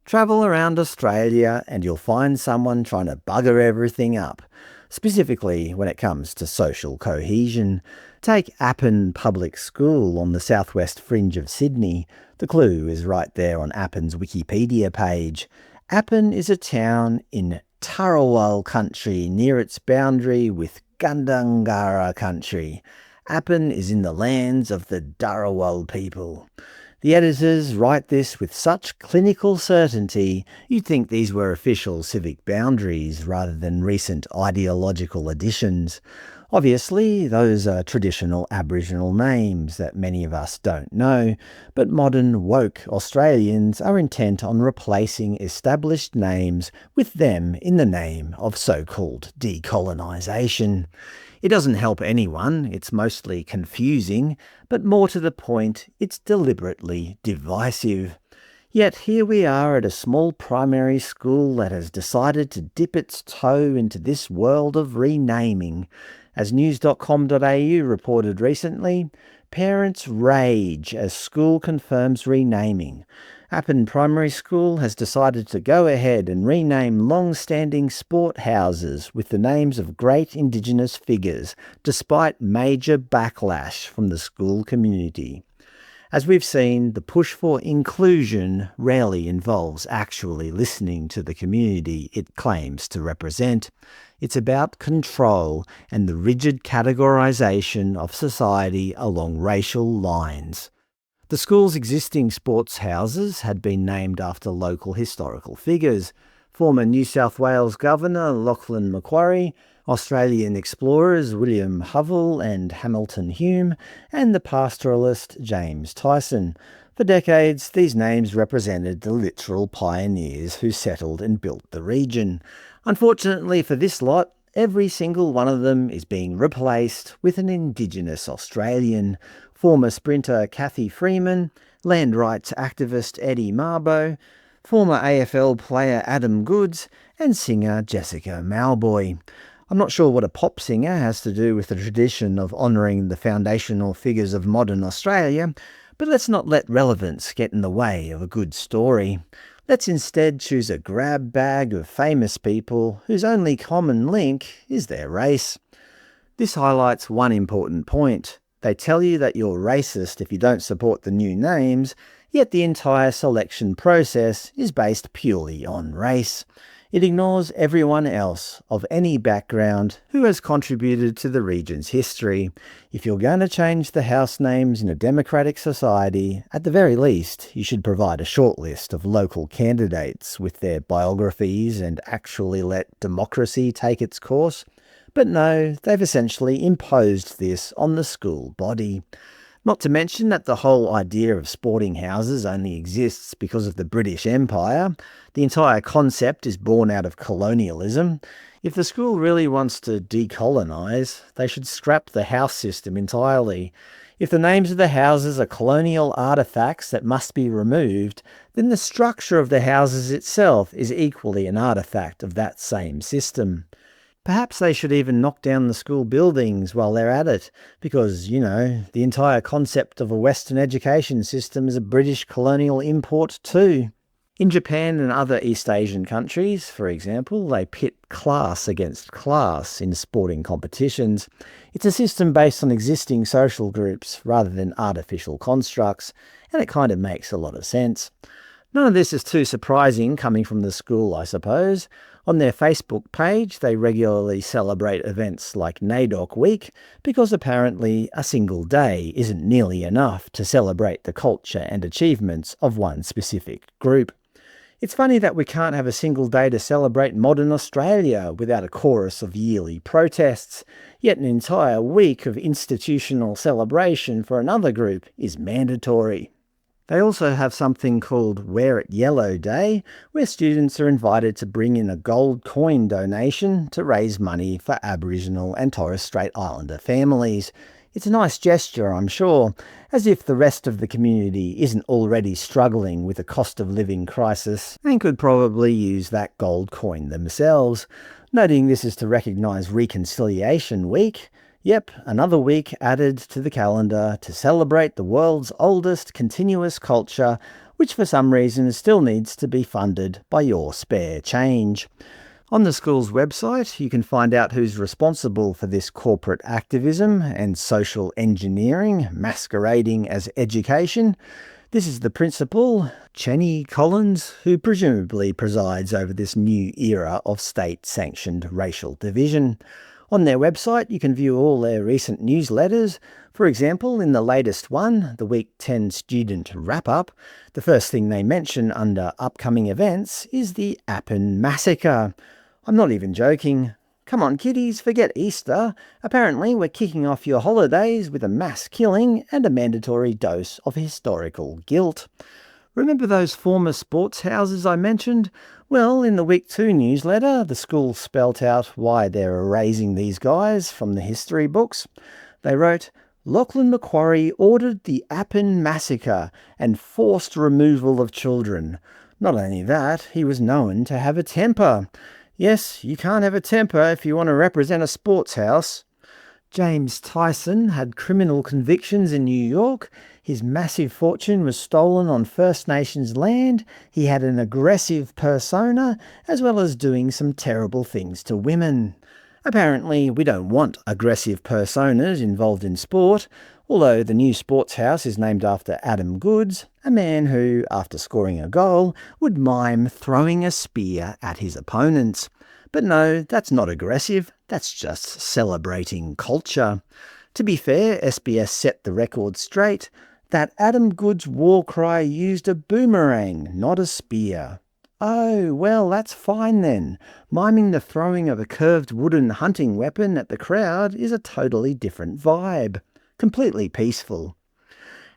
Travel around Australia and you'll find someone trying to bugger everything up, specifically when it comes to social cohesion. Take Appin Public School on the southwest fringe of Sydney. The clue is right there on Appin's Wikipedia page. Appin is a town in Tharawal country near its boundary with Gandangara country. Appin is in the lands of the Dharawal people. The editors write this with such clinical certainty, you'd think these were official civic boundaries rather than recent ideological additions. Obviously, those are traditional Aboriginal names that many of us don't know, but modern woke Australians are intent on replacing established names with them in the name of so-called decolonisation. It doesn't help anyone, it's mostly confusing, but more to the point, it's deliberately divisive. Yet here we are at a small primary school that has decided to dip its toe into this world of renaming. As news.com.au reported recently, parents rage as school confirms renaming. Appin Primary School has decided to go ahead and rename long-standing sport houses with the names of great Indigenous figures, despite major backlash from the school community. As we've seen, the push for inclusion rarely involves actually listening to the community it claims to represent. It's about control and the rigid categorisation of society along racial lines. The school's existing sports houses had been named after local historical figures. Former New South Wales Governor Lachlan Macquarie, Australian explorers William Hovell and Hamilton Hume, and the pastoralist James Tyson. For decades, these names represented the literal pioneers who settled and built the region. Unfortunately for this lot, every single one of them is being replaced with an Indigenous Australian. Former sprinter Cathy Freeman, land rights activist Eddie Mabo, former AFL player Adam Goodes, and singer Jessica Mauboy. I'm not sure what a pop singer has to do with the tradition of honouring the foundational figures of modern Australia, but let's not let relevance get in the way of a good story. Let's instead choose a grab bag of famous people whose only common link is their race. This highlights one important point. They tell you that you're racist if you don't support the new names, yet the entire selection process is based purely on race. It ignores everyone else of any background who has contributed to the region's history. If you're going to change the house names in a democratic society, at the very least, you should provide a shortlist of local candidates with their biographies and actually let democracy take its course. But no, they've essentially imposed this on the school body. Not to mention that the whole idea of sporting houses only exists because of the British Empire. The entire concept is born out of colonialism. If the school really wants to decolonise, they should scrap the house system entirely. If the names of the houses are colonial artefacts that must be removed, then the structure of the houses itself is equally an artefact of that same system. Perhaps they should even knock down the school buildings while they're at it, because, the entire concept of a Western education system is a British colonial import too. In Japan and other East Asian countries, for example, they pit class against class in sporting competitions. It's a system based on existing social groups rather than artificial constructs, and it kind of makes a lot of sense. None of this is too surprising coming from the school, I suppose. On their Facebook page, they regularly celebrate events like NAIDOC Week because apparently a single day isn't nearly enough to celebrate the culture and achievements of one specific group. It's funny that we can't have a single day to celebrate modern Australia without a chorus of yearly protests, yet an entire week of institutional celebration for another group is mandatory. They also have something called Wear It Yellow Day, where students are invited to bring in a gold coin donation to raise money for Aboriginal and Torres Strait Islander families. It's a nice gesture, I'm sure, as if the rest of the community isn't already struggling with a cost of living crisis and could probably use that gold coin themselves. Noting this is to recognise Reconciliation Week. Yep, another week added to the calendar to celebrate the world's oldest continuous culture, which for some reason still needs to be funded by your spare change. On the school's website, you can find out who's responsible for this corporate activism and social engineering masquerading as education. This is the principal, Chenny Collins, who presumably presides over this new era of state-sanctioned racial division. On their website, you can view all their recent newsletters. For example, in the latest one, the Week 10 Student Wrap-Up, the first thing they mention under upcoming events is the Appin Massacre. I'm not even joking. Come on, kiddies, forget Easter. Apparently, we're kicking off your holidays with a mass killing and a mandatory dose of historical guilt. Remember those former sports houses I mentioned? Well, in the Week 2 newsletter, the school spelt out why they're erasing these guys from the history books. They wrote, Lachlan Macquarie ordered the Appin Massacre and forced removal of children. Not only that, he was known to have a temper. Yes, you can't have a temper if you want to represent a sports house. James Tyson had criminal convictions in New York. His massive fortune was stolen on First Nations land. He had an aggressive persona, as well as doing some terrible things to women. Apparently, we don't want aggressive personas involved in sport, although the new sports house is named after Adam Goodes, a man who, after scoring a goal, would mime throwing a spear at his opponents. But no, that's not aggressive, that's just celebrating culture. To be fair, SBS set the record straight. That Adam Goodes war cry used a boomerang, not a spear. Oh, well, that's fine then. Miming the throwing of a curved wooden hunting weapon at the crowd is a totally different vibe. Completely peaceful.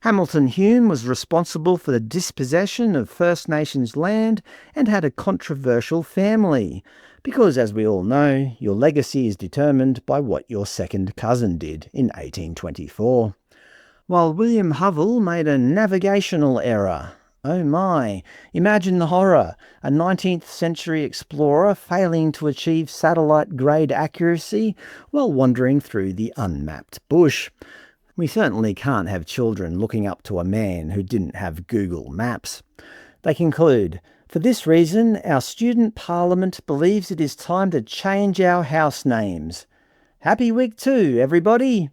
Hamilton Hume was responsible for the dispossession of First Nations land and had a controversial family, because as we all know, your legacy is determined by what your second cousin did in 1824. While William Hovell made a navigational error. Oh my, imagine the horror, a 19th century explorer failing to achieve satellite-grade accuracy while wandering through the unmapped bush. We certainly can't have children looking up to a man who didn't have Google Maps. They conclude, for this reason, our student parliament believes it is time to change our house names. Happy Week 2, everybody!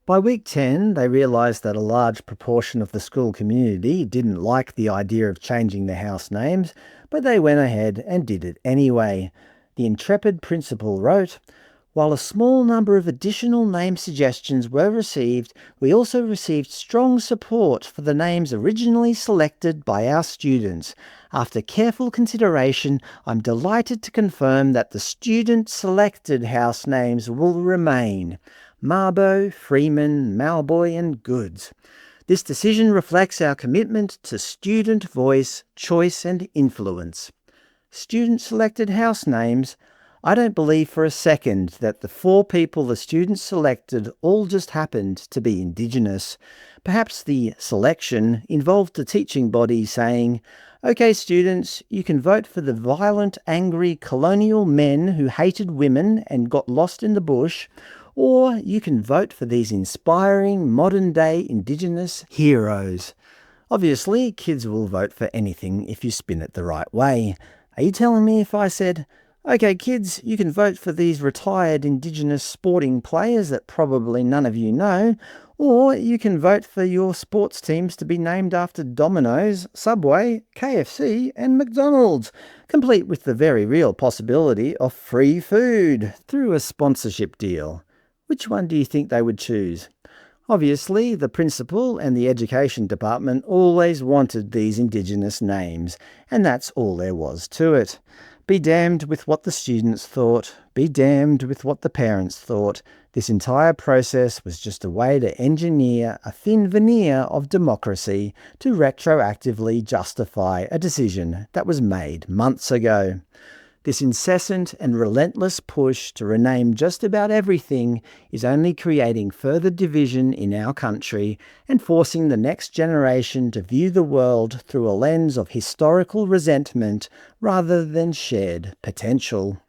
By Week 10, they realised that a large proportion of the school community didn't like the idea of changing the house names, but they went ahead and did it anyway. The intrepid principal wrote, while a small number of additional name suggestions were received, we also received strong support for the names originally selected by our students. After careful consideration, I'm delighted to confirm that the student-selected house names will remain Marbo, Freeman, Malboy and Goodes. This decision reflects our commitment to student voice, choice and influence. Student-selected house names. I don't believe for a second that the 4 people the students selected all just happened to be Indigenous. Perhaps the selection involved the teaching body saying, OK students, you can vote for the violent, angry colonial men who hated women and got lost in the bush, or you can vote for these inspiring modern-day Indigenous heroes. Obviously, kids will vote for anything if you spin it the right way. Are you telling me if I said, OK kids, you can vote for these retired Indigenous sporting players that probably none of you know, or you can vote for your sports teams to be named after Domino's, Subway, KFC and McDonald's, complete with the very real possibility of free food through a sponsorship deal. Which one do you think they would choose? Obviously, the principal and the education department always wanted these Indigenous names, and that's all there was to it. Be damned with what the students thought, be damned with what the parents thought. This entire process was just a way to engineer a thin veneer of democracy to retroactively justify a decision that was made months ago. This incessant and relentless push to rename just about everything is only creating further division in our country and forcing the next generation to view the world through a lens of historical resentment rather than shared potential.